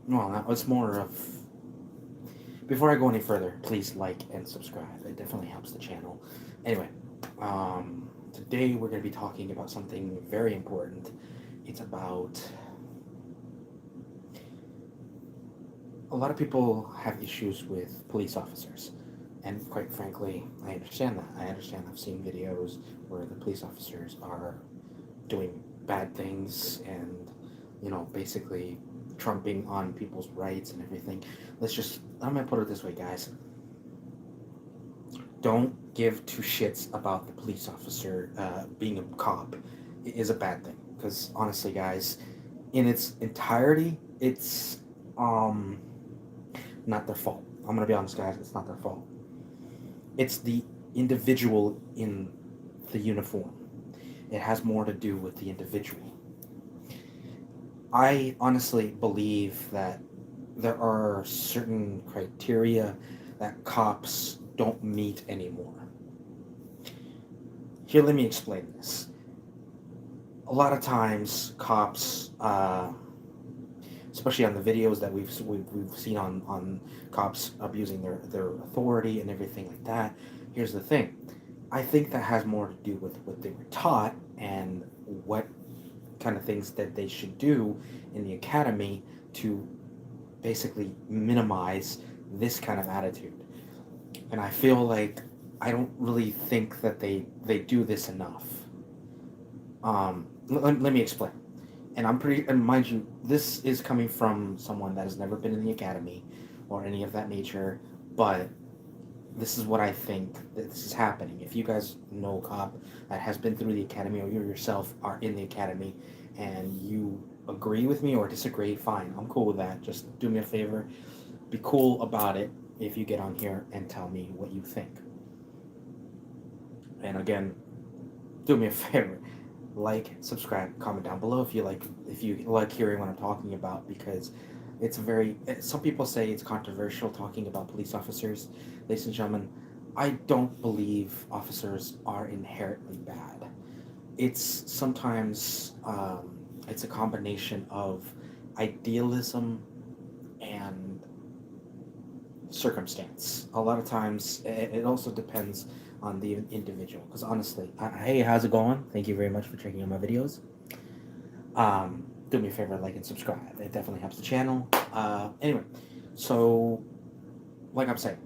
Well, now it's more of. Before I go any further, please like and subscribe. It definitely helps the channel. Anyway, today we're going to be talking about something very important. It's about a lot of people have issues with police officers. And quite frankly, I understand that. I understand I've seen videos where the police officers are doing bad things and, basically trumping on people's rights and everything. I'm going to put it this way, guys. Don't give two shits about the police officer being a cop. It is a bad thing. Because honestly, guys, in its entirety, it's um, not their fault. I'm going to be honest, guys, it's not their fault. It's the individual in the uniform. It has more to do with the individual. I honestly believe that there are certain criteria that cops don't meet anymore. Here, let me explain this. A lot of times, cops, especially on the videos that we've seen on cops abusing their authority and everything like that. Here's the thing. I think that has more to do with what they were taught and what kind of things that they should do in the academy to basically minimize this kind of attitude. And I feel like I don't really think that they do this enough. Let me explain. And mind you, this is coming from someone that has never been in the academy or any of that nature, but this is what I think that this is happening. If you guys know a cop that has been through the academy or you yourself are in the academy and you agree with me or disagree, fine. I'm cool with that. Just do me a favor. Be cool about it if you get on here and tell me what you think. And again, do me a favor. Like, subscribe, comment down below if you like hearing what I'm talking about because it's very some people say it's controversial talking about police officers. Ladies and gentlemen, I don't believe officers are inherently bad. It's sometimes it's a combination of idealism and circumstance. A lot of times, it also depends on the individual. Because honestly, hey, how's it going? Thank you very much for checking out my videos. Do me a favor, like and subscribe. It definitely helps the channel. Anyway, so like I'm saying,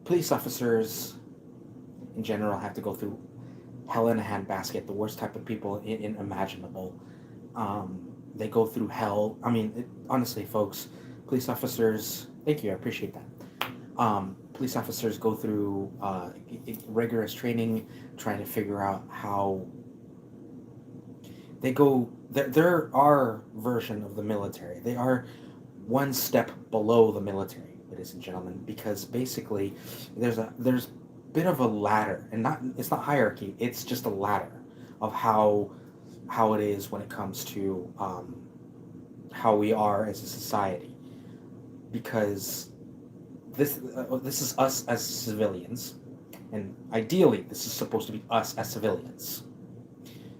police officers in general have to go through hell in a handbasket, the worst type of people in imaginable. They go through hell. I mean, honestly, folks, police officers. Thank you, I appreciate that. Police officers go through rigorous training, trying to figure out how they go. There are version of the military. They are one step below the military, ladies and gentlemen, because basically there's bit of a ladder, and not it's not hierarchy. It's just a ladder of how it is when it comes to how we are as a society, because this is us as civilians, and ideally this is supposed to be us as civilians.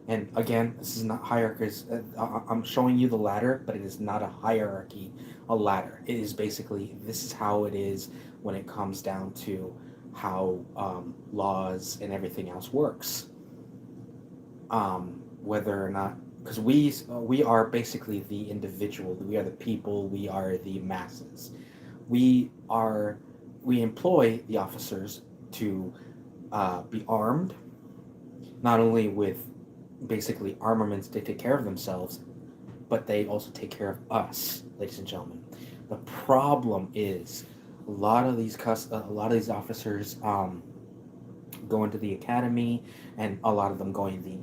And again, this is not hierarchy. I'm showing you the ladder, but it is not a hierarchy, a ladder. It is basically this is how it is when it comes down to how laws and everything else works. Whether or not, because we are basically the individual, we are the people, we are the masses. We are we employ the officers to be armed, not only with basically armaments to take care of themselves, but they also take care of us, ladies and gentlemen. The problem is a lot of these officers go into the academy, and a lot of them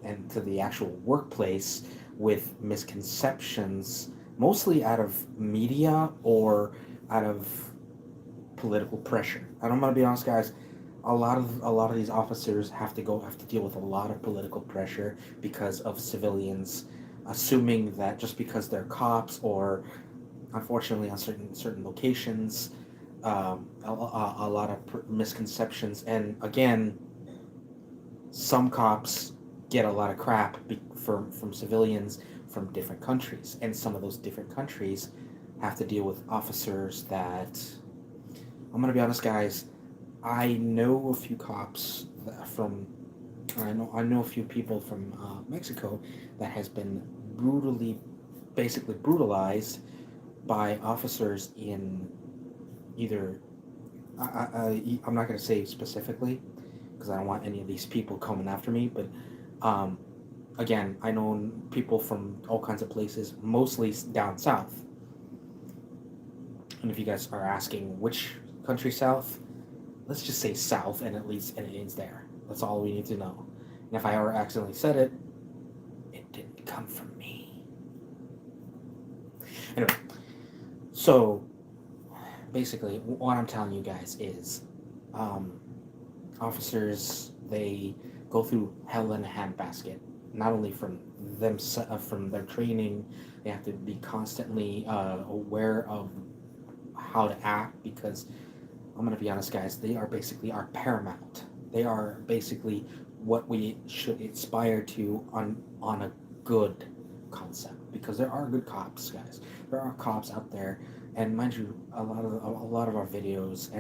into the actual workplace with misconceptions, mostly out of media or out of political pressure. And I'm gonna be honest, guys. A lot of these officers have to deal with a lot of political pressure because of civilians assuming that just because they're cops, or unfortunately on certain locations, a lot of misconceptions. And again, some cops get a lot of crap from civilians from different countries, and some of those different countries have to deal with officers that, I'm gonna be honest, guys. I know a few cops from, I know a few people from Mexico that has been brutally, basically brutalized by officers in either, I'm not going to say specifically because I don't want any of these people coming after me, but um, again, I know people from all kinds of places, mostly down south. And if you guys are asking which country south, let's just say south, and at least and it ends there. That's all we need to know. And if I ever accidentally said it, it didn't come from me. Anyway, so basically, what I'm telling you guys is, um, officers, they go through hell in a handbasket. Not only from from their training, they have to be constantly aware of how to act because I'm gonna be honest, guys. They are basically our paramount. They are basically what we should aspire to on a good concept because there are good cops, guys. There are cops out there, and mind you, a lot of our videos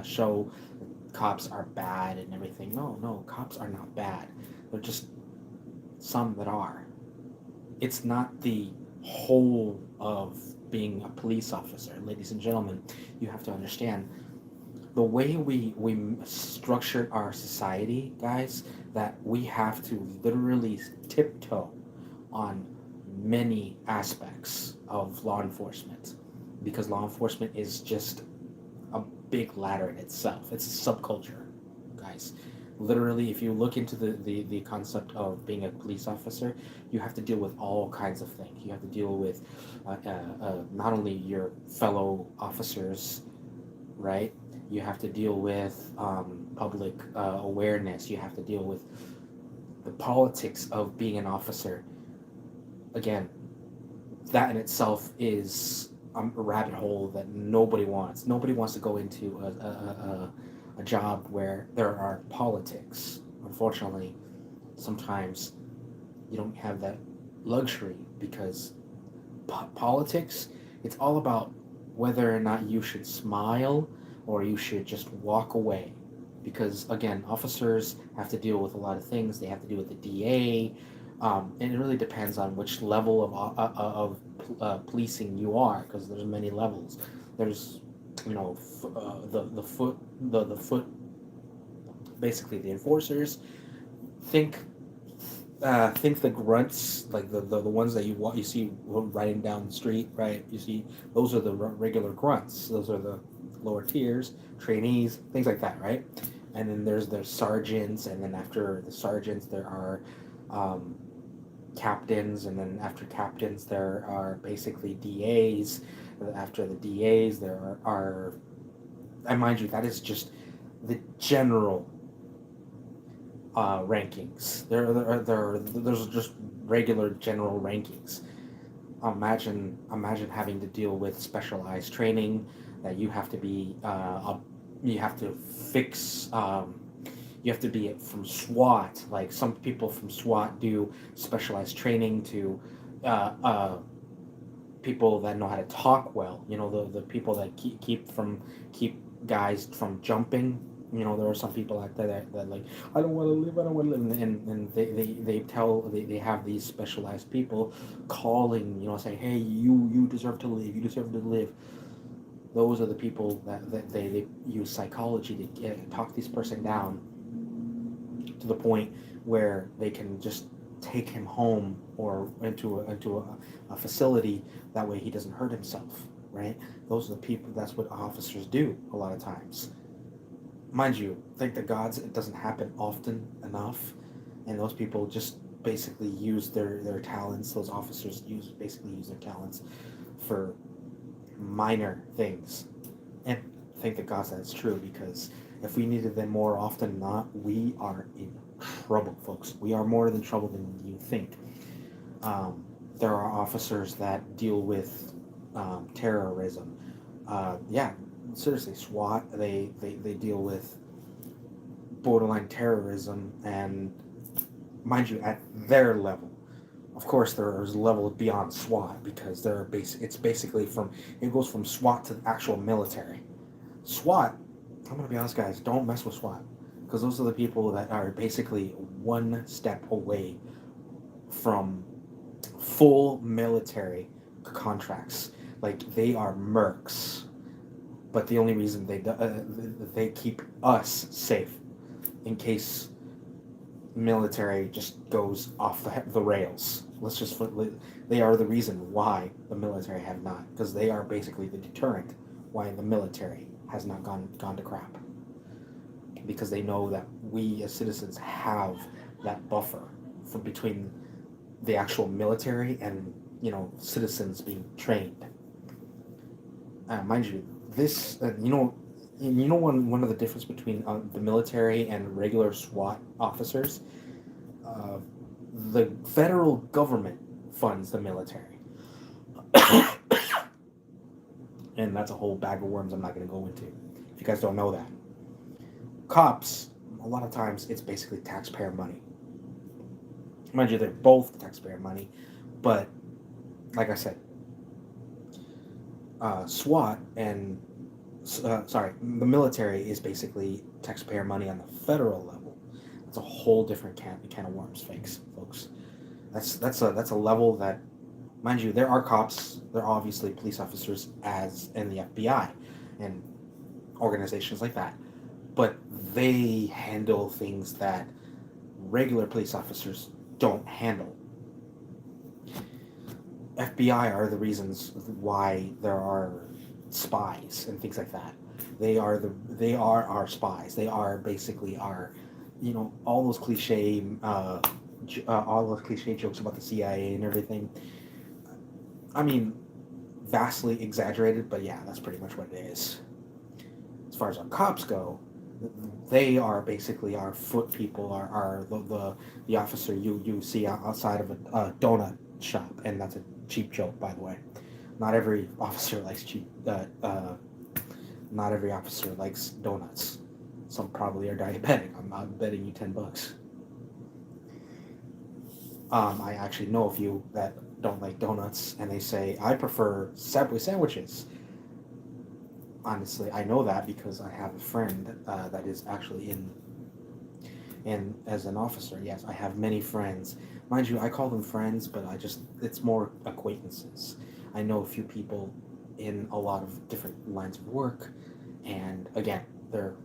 show cops are bad and everything. No, no, cops are not bad. They're just some that are. It's not the whole of being a police officer, ladies and gentlemen. You have to understand the way we structured our society, guys, that we have to literally tiptoe on many aspects of law enforcement because law enforcement is just a big ladder in itself. It's a subculture, guys. Literally, if you look into the concept of being a police officer, you have to deal with all kinds of things. You have to deal with not only your fellow officers, right? You have to deal with public awareness. You have to deal with the politics of being an officer. Again, that in itself is a rabbit hole that nobody wants. Nobody wants to go into a job where there are politics. Unfortunately, sometimes you don't have that luxury because politics, it's all about whether or not you should smile or you should just walk away. Because again, officers have to deal with a lot of things. They have to deal with the DA, and it really depends on which level of policing you are, because there's many levels. There's, the foot, basically the enforcers. Think think the grunts, like the ones that you see riding down the street, right? You see those are the regular grunts. Those are the lower tiers, trainees, things like that, right? And then there's the sergeants, and then after the sergeants there are um, captains, and then after captains there are basically DAs. After the DAs there are and mind you, that is just the general rankings. There's just regular general rankings. Imagine having to deal with specialized training that you have to be you have to fix. You have to be from SWAT. Like some people from SWAT do specialized training to people that know how to talk well. The people that keep guys from jumping. There are some people out there that like, I don't want to live, I don't want to live, and they have these specialized people calling, saying, hey, you deserve to live, you deserve to live. Those are the people that they use psychology to talk this person down to the point where they can just take him home or into a facility. That way he doesn't hurt himself, right? Those are the people. That's what officers do a lot of times. Mind you, thank the gods it doesn't happen often enough, and those people just basically use their talents. Those officers basically use their talents for minor things, and thank the gods that's true, because if we needed them more often than not, we are in trouble, folks. We are more in trouble than you think. There are officers that deal with terrorism. Yeah, seriously, SWAT. They deal with borderline terrorism, and mind you, at their level. Of course, there's levels beyond SWAT because it's basically it goes from SWAT to the actual military. SWAT, I'm gonna be honest, guys, don't mess with SWAT because those are the people that are basically one step away from full military contracts. Like they are mercs, but the only reason they keep us safe in case military just goes off the rails. They are the reason why the military have not, because they are basically the deterrent why the military has not gone to crap, because they know that we as citizens have that buffer from between the actual military and citizens being trained. Mind you, this one of the difference between the military and regular SWAT officers. Uh, the federal government funds the military, and that's a whole bag of worms I'm not going to go into. If you guys don't know that, cops, a lot of times it's basically taxpayer money. Mind you, they're both taxpayer money, but like I said, SWAT and the military is basically taxpayer money on the federal level. It's a whole different can of worms, folks. That's a level that, mind you, there are cops, there are obviously police officers as in the FBI and organizations like that, but they handle things that regular police officers don't handle. FBI are the reasons why there are spies and things like that. They are our spies. They are basically our, all those cliche jokes about the CIA and everything. I mean, vastly exaggerated, but yeah, that's pretty much what it is. As far as our cops go, they are basically our foot people, are the officer you see outside of a donut shop, and that's a cheap joke, by the way. Not every officer likes cheap. Not every officer likes donuts. Some probably are diabetic. I'm betting you $10. I actually know a few that don't like donuts, and they say I prefer Subway sandwiches. Honestly, I know that because I have a friend that is actually and as an officer. Yes, I have many friends. Mind you, I call them friends, but it's more acquaintances. I know a few people in a lot of different lines of work, and again, they're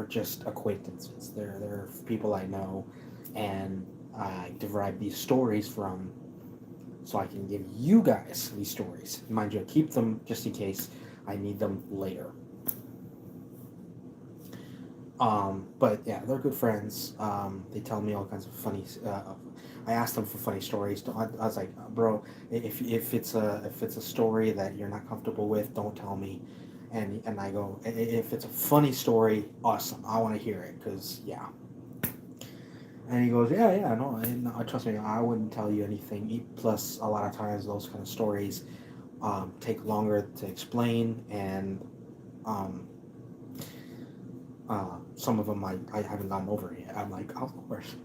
just acquaintances. They're people I know, and I derive these stories from, so I can give you guys these stories. Mind you, I keep them just in case I need them later. But yeah, they're good friends. They tell me all kinds of funny. I asked them for funny stories. I was like, bro, if it's a story that you're not comfortable with, don't tell me. And I go, if it's a funny story, awesome. I want to hear it because yeah. And he goes, yeah, no, trust me, I wouldn't tell you anything. Plus, a lot of times those kind of stories take longer to explain, and some of them I haven't gotten over yet. I'm like, of course.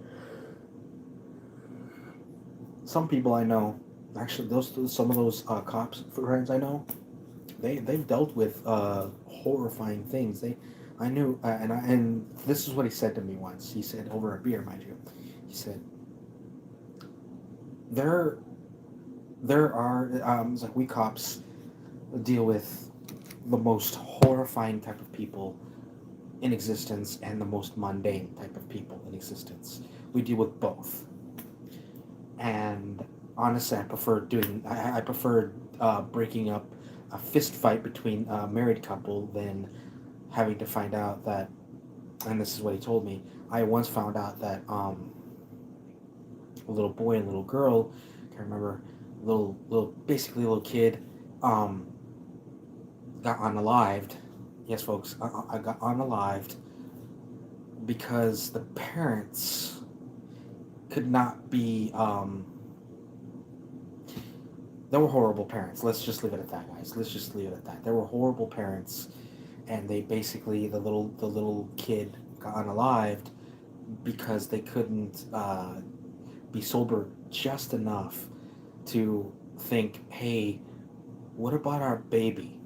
Some people I know, actually, some of those cops friends I know, they've dealt with horrifying things. I knew, and this is what he said to me once. He said over a beer, mind you. He said, there are it's like we cops deal with the most horrifying type of people in existence and the most mundane type of people in existence. We deal with both. And honestly, I prefer breaking up a fist fight between a married couple than having to find out that, and this is what he told me. I once found out that a little boy and little girl, can't remember, basically a little kid, got unalived. Yes, folks, I got unalived because the parents could not be. They were horrible parents. Let's just leave it at that, guys. Let's just leave it at that. They were horrible parents, and they basically the little kid got unalived because they couldn't be sober just enough to think, hey, what about our baby?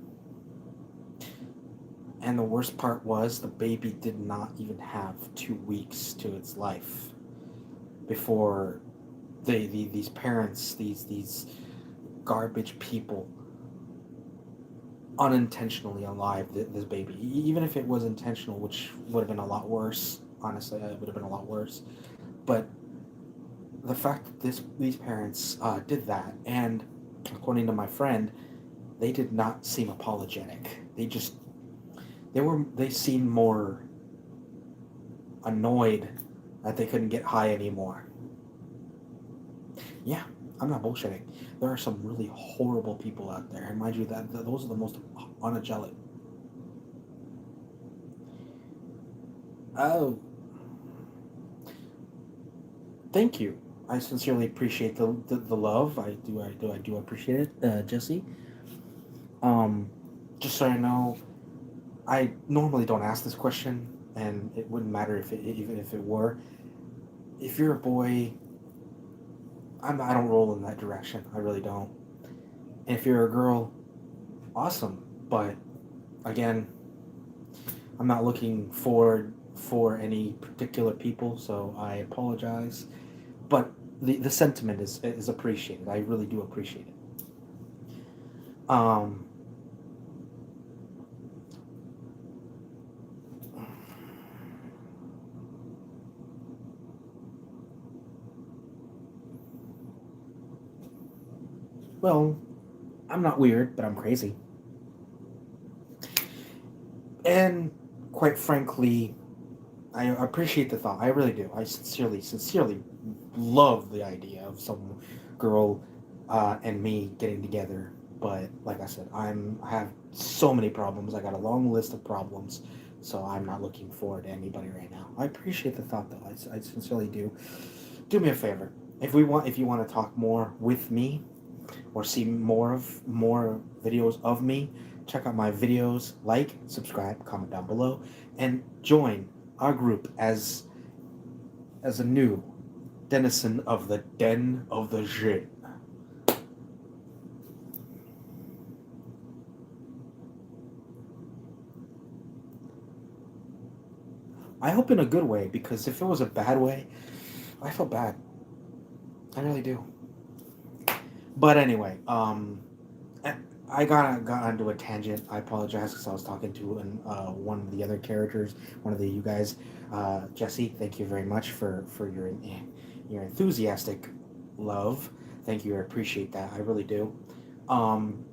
And the worst part was the baby did not even have 2 weeks to its life before these parents, these garbage people, unintentionally alive this baby. Even if it was intentional, which would have been a lot worse. Honestly, it would have been a lot worse. But the fact that these parents did that, and according to my friend, they did not seem apologetic. They seemed more annoyed that they couldn't get high anymore. Yeah, I'm not bullshitting. There are some really horrible people out there, and mind you, that those are the most unangelic. Oh, thank you. I sincerely appreciate the love. I do appreciate it, Jesse. Um, just so you know, I normally don't ask this question, and it wouldn't matter if even if it were. If you're a boy, I don't roll in that direction. I really don't. And if you're a girl, awesome. But again, I'm not looking forward for any particular people, so I apologize. But the sentiment is appreciated. I really do appreciate it. Um, well, I'm not weird, but I'm crazy. And quite frankly, I appreciate the thought. I really do. I sincerely love the idea of some girl and me getting together. But like I said, I have so many problems. I got a long list of problems, so I'm not looking forward to anybody right now. I appreciate the thought, though. I sincerely do. Do me a favor. If you want to talk more with me, or see more videos of me, check out my videos, like, subscribe, comment down below, and join our group as a new denizen of the Den of the Djinn. I hope in a good way, because if it was a bad way, I feel bad. I really do. But anyway, I got onto a tangent. I apologize because I was talking to one of the other characters, one of you guys, Jesse. Thank you very much for your enthusiastic love. Thank you. I appreciate that. I really do. Um,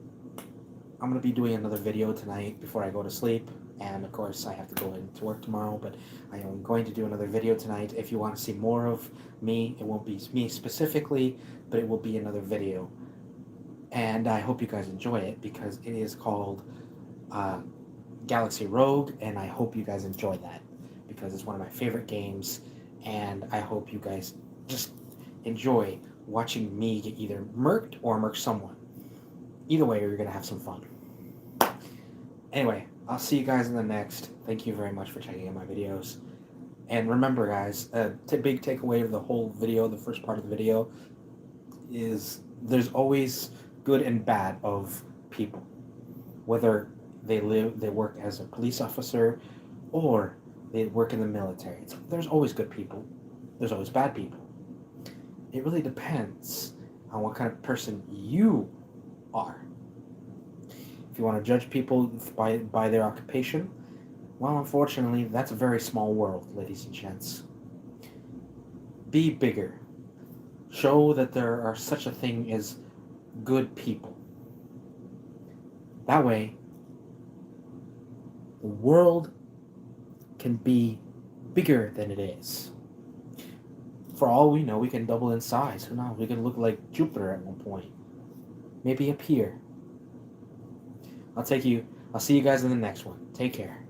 I'm gonna be doing another video tonight before I go to sleep, and of course I have to go into work tomorrow. But I am going to do another video tonight. If you want to see more of me, it won't be me specifically, but it will be another video. And I hope you guys enjoy it because it is called uh, Galaxy Rogue, and I hope you guys enjoy that because it's one of my favorite games, and I hope you guys just enjoy watching me get either murked or murk someone. Either way, you're gonna have some fun. Anyway, I'll see you guys in the next. Thank you very much for checking out my videos. And remember, guys, big takeaway of the whole video, the first part of the video, is there's always good and bad of people, whether they work as a police officer or they work in the military. There's always good people, there's always bad people. It really depends on what kind of person you are. If you want to judge people by their occupation, well, unfortunately, that's a very small world, ladies and gents. Be bigger. Show that there are such a thing as good people. That way, the world can be bigger than it is. For all we know, we can double in size. Who knows? We can look like Jupiter at one point. Maybe appear. I'll see you guys in the next one. Take care.